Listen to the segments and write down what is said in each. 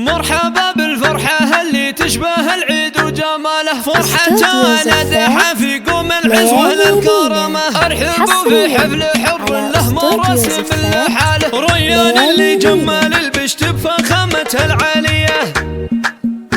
مرحبا بالفرحة اللي تشبه العيد وجماله، فرحة نادحة في قوم العزوة للكرمة. ارحبوا في حفل حر له مراسم لحاله، ريان اللي جمل البشت بفخامته العالية.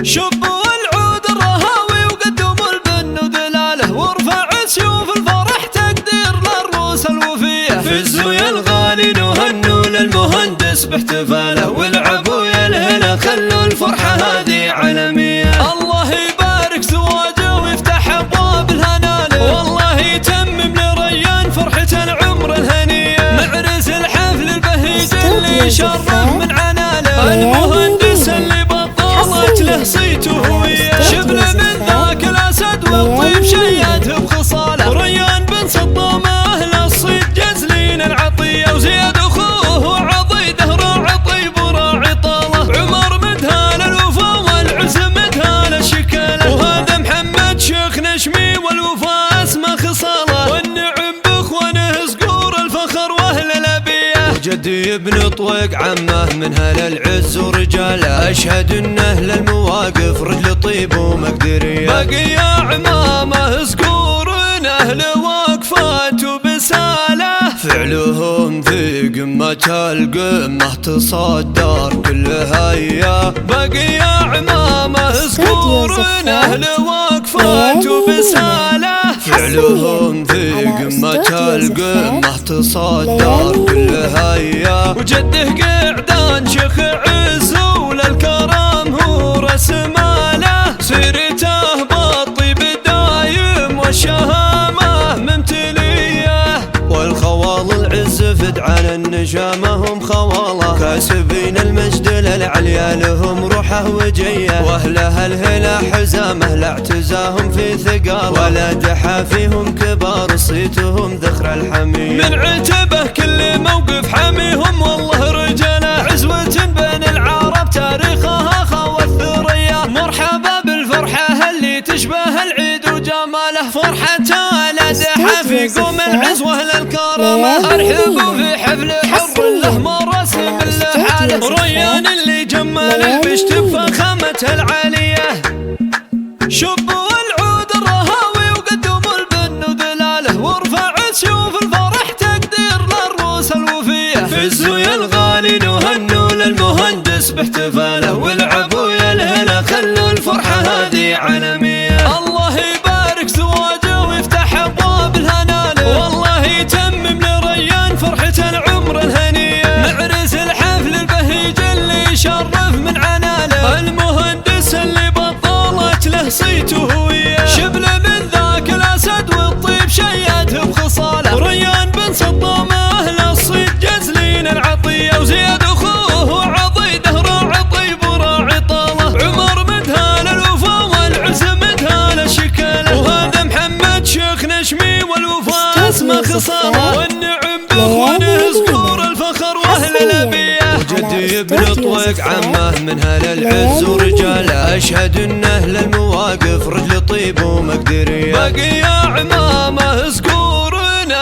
شبوا العود الرهاوي وقدموا البن ودلاله، وارفع سيوف الفرح تقدير للروس الوفية. في الزويا الغالي نهنوا للمهندس باحتفاله، والعبوا يا الهلا خلوا الفرحة هذه عالمية. الله يبارك زواجه ويفتح ابواب الهنا له، والله يتمم لريان فرحة العمر الهنية. معرس الحفل البهيج اللي شرف من عناله، المهندس اللي بطلت له صيته هوية. شبل من ذاك الاسد والطيب شياته بخصاله، ريان بن صدام اهل الصيد جزلين العطية. وزياد اخوه عضيده راعي طيب وراعي طاله، عمر مدهال الوفا والعز مدهال الشكاله. وهذا محمد شيخ نشمي والوفا اسمه خصاله، والنعم باخوانه صقور الفخر واهل الابيه. جدي ابن طويق عمه من اهل العز ورجاله، اشهد انه للمواقف رجل طيب ومقدريه. باقي يا عمامه صقور اهل وقفات وبساله، فعلهم في قمة القمة تصدر كل هيا. باقي يا عمامه صقور اهل وقفات وبساله، فعلهم في قمة القمة تصدر كل هيا. وجده قعدان شيخ عز وللكرم هو رسماله، سيرته بالطيب دايم والشهامة ممتلية. والخوال العز فد على النجامة هم خوالة، كاسبين المجد للعليا لهم روحه وجيه. واهلها الهلا حزامه لاعتزاهم في ثقال، ولا دحى فيهم كبار صيتهم ذخر الحمية. من عتبه كل موقف حاميهم والله رجاله، عزوة بين العرب تاريخها خوى الثريا. مرحبا بالفرحة اللي تشبه العيد وجماله، فرحة نادحة في قوم العزوة للكرمة. ارحبوا في حفل حر له مراسم لحاله، ريان اللي جمل البشت بفخامته العالية. شبوا العود الرهاوي وقدموا البن ودلاله، وارفع سيوف الفرح تقدير للروس الوفية. في الزويا الغالي نهنوا للمهندس باحتفاله، والعبوا يا الهلا خلوا الفرحة هذه عالمية. الله يبارك زواجه ويفتح ابواب الهنا له، والله يتمم لريان فرحة العمر الهنية. معرس الحفل البهيج اللي شرف من عناله، المهندس اللي بطلت له صيته هوية. شبل من ذاك الاسد والطيب شياته بخصاله، ريان بن صدام اهل الصيد جزلين العطية. وزياد اخوه عضيده راعي طيب وراعي طاله، عمر مدهال الوفا والعز مدهال الشكاله. وهذا محمد شيخ نشمي والوفا اسمه خصاله، والنعم باخوانه صقور الفخر واهل الابيه. جدي ابن طويق عمه من اهل العز ورجاله، اشهد انه للمواقف رجل طيب ومقدريه. باقي يا عمامه صقور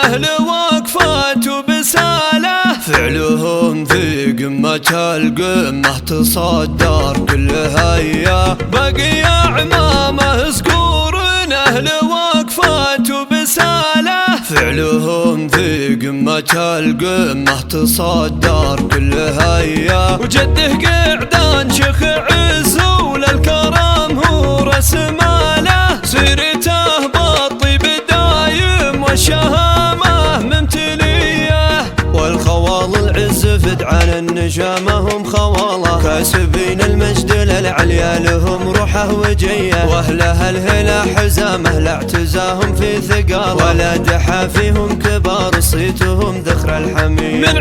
اهل وقفات وبساله، فعلهم في قمة القمة تصدر كل هيا. باقي يا عمامه صقور اهل وقفات وبساله، فعلهم في قمة القمة تصدر كل هيا. وجده قعدان شيخ عز وللكرم هو رسماله، سيرته بالطيب دايم والشهامة ممتلية. والخوال العز فد على النجامة هم خوالة، كاسبين المجد للعليا لهم روحه وجيه. واهلها الهلا حزامه لاعتزاهم في ثقال، ولا دحى فيهم كبار صيتهم ذخر الحمية. من